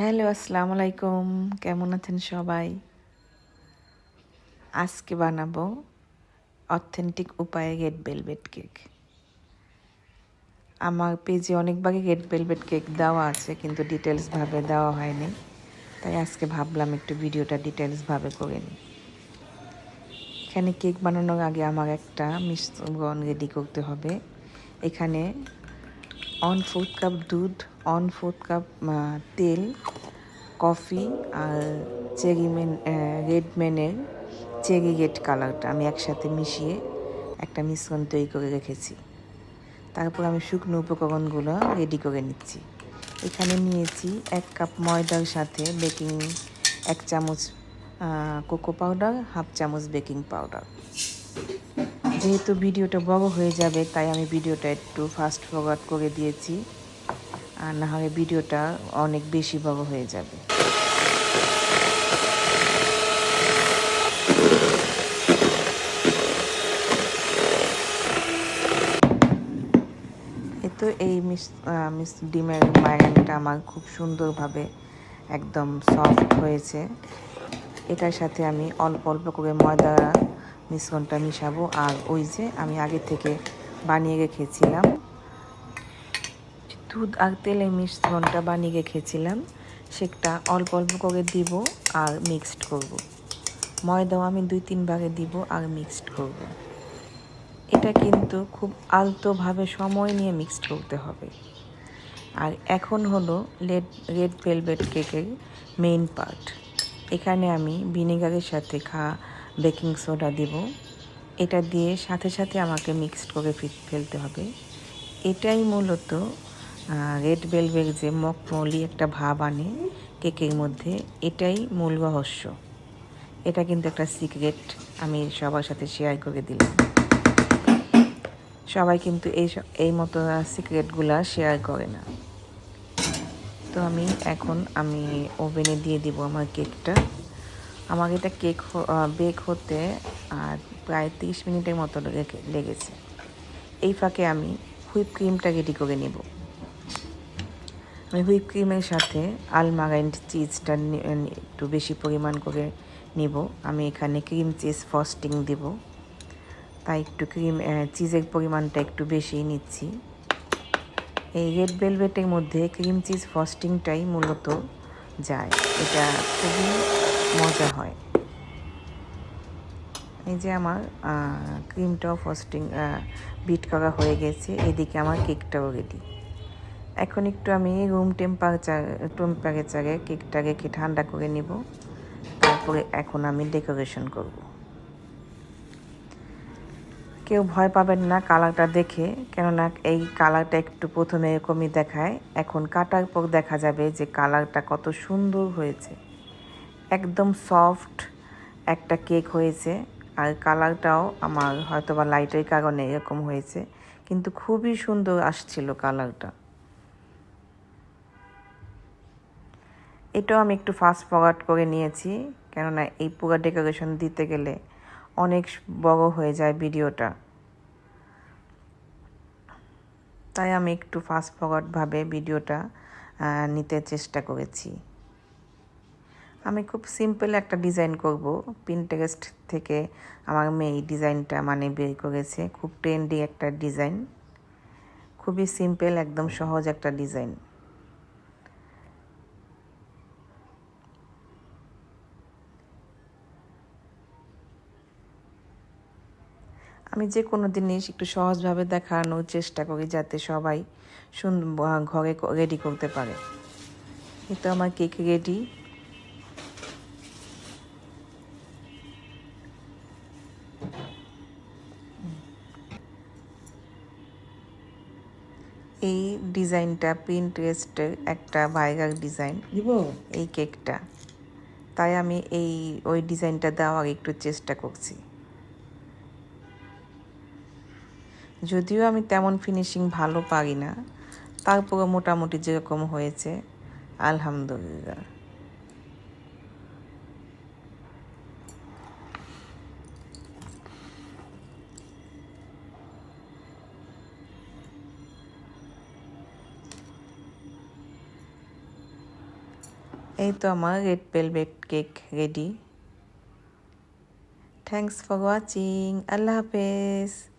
Hello, আসসালামু আলাইকুম। কেমন আছেন সবাই? আজকে বানাবো অথেন্টিক উপায়ে রেড ভেলভেট কেক। আমার পেজে অনেকবারই রেড ভেলভেট কেক দেওয়া আছে, কিন্তু ডিটেলসভাবে দেওয়া হয়নি। তাই আজকে ভাবলাম একটু ভিডিওটা ডিটেলসভাবে করে নিই। এখানে কেক বানানোর আগে আমার একটা মিশ্রণ রেডি করতে হবে। এখানে 1/4 কাপ দুধ, 1/4 কাপ তেল, কফি আর রেড ম্যানের চেরি রেড কালারটা আমি একসাথে মিশিয়ে একটা মিশ্রণ তৈরি করে রেখেছি। তারপর আমি শুকনো উপকরণগুলো রেডি করে নিচ্ছি। এখানে নিয়েছি 1 কাপ ময়দার সাথে 1 চামচ কোকো পাউডার, 1/2 চামচ বেকিং পাউডার। যেহেতু ভিডিওটা বড় হয়ে যাবে, তাই আমি ভিডিওটা একটু ফাস্ট ফরওয়ার্ড করে দিয়েছি, আর না হলে ভিডিওটা অনেক বেশি বড় হয়ে যাবে। তো এই ডিমের মায়ানটা আমার খুব সুন্দরভাবে একদম সফট হয়েছে। এটার সাথে আমি অল্প অল্প করে ময়দা মিশ্রণটা মিশাবো, আর ওই যে আমি আগে থেকে বানিয়ে রেখেছিলাম দুধ আর তেলের মিশ্রণটা বানিয়ে রেখেছিলাম, সেটা অল্প অল্প করে দিব আর মিক্সড করব। ময়দাও আমি 2-3 বারে দিব আর মিক্সড করব। এটা কিন্তু খুব আলতোভাবে সময় নিয়ে মিক্সড করতে হবে। আর এখন হলো রেড ভেলভেট কেকের মেইন পার্ট। এখানে আমি ভিনেগারের সাথে বেকিং সোডা দিব। এটা দিয়ে সাথে সাথে আমাকে মিক্সড করে ফেলতে হবে। এটাই মূলত রেড ভেলভেট যে মখমলি একটা ভাব আনে কেকের মধ্যে, এটাই মূল রহস্য। এটা কিন্তু একটা সিক্রেট, আমি সবার সাথে শেয়ার করে দিলাম। সবাই কিন্তু এই মতো সিক্রেটগুলো শেয়ার করে না। তো আমি ওভেনে দিয়ে দিব আমার কেকটা। আমার এটা কেক বেক হতে প্রায় 30 মিনিটের মতো লেগেছে। এই ফাঁকে আমি হুইপ ক্রিমটা রেডি করে নেব। আমি হুইপ ক্রিমের সাথে আলমারাইন্ড চিজটা একটু বেশি পরিমাণ করে নিব। আমি এখানে ক্রিম চিজ ফ্রস্টিং দেব, তাই একটু চিজের পরিমাণটা একটু বেশিই নিচ্ছি। এই রেড ভেলভেটের মধ্যে ক্রিম চিজ ফ্রস্টিংটাই মূলত যায়, এটা খুবই মজা হয়। এই যে আমার ক্রিমটাও ফ্রস্টিং বিট করা হয়ে গেছে, এদিকে আমার কেকটাও রেডি। এখন একটু আমি রুম টেম্পারেচারে কেকটা রেখে ঠান্ডা করে নিব। তারপরে এখন আমি ডেকোরেশন করব। কেউ ভয় পাবেন না কালারটা দেখে, কেননা এই কালারটা একটু প্রথমে এরকমই দেখায়, এখন কাটার পর দেখা যাবে যে কালারটা কত সুন্দর হয়েছে। একদম সফট একটা কেক হয়েছে, আর কালারটাও আমার হয়তো বা লাইটের কারণে এরকম হয়েছে, কিন্তু খুবই সুন্দর আসছিল কালারটা। এটাও আমি একটু ফাস্ট ফরওয়ার্ড করে নিয়েছি, কেননা এই পুরো ডেকোরেশন দিতে গেলে অনেক বড় হয়ে যায় ভিডিওটা, তাই আমি একটু ফাস্ট ফরওয়ার্ডভাবে ভিডিওটা নিতে চেষ্টা করেছি। আমি খুব সিম্পল একটা ডিজাইন করব। পিন্টারেস্ট থেকে আমার মেয়ে এই ডিজাইনটা বের করেছে। খুব ট্রেন্ডি একটা ডিজাইন, খুবই সিম্পল, একদম সহজ একটা ডিজাইন। আমি যে কোনো জিনিস একটু সহজভাবে দেখানোর চেষ্টা করি, যাতে সবাই ঘরে রেডি করতে পারে। এই তো আমার কেক রেডি। এই ডিজাইনটা পিন্টারেস্টের একটা ভাইরাল ডিজাইন এই কেকটা, তাই আমি ওই ডিজাইনটা দেওয়ার একটু চেষ্টা করছি। যদিও আমি তেমন ফিনিশিং ভালো পারি না, তারপরে মোটামুটি যেরকম হয়েছে আলহামদুলিল্লাহ। এই তো আমার red velvet cake ready. Thanks for watching. আল্লাহ হাফেজ।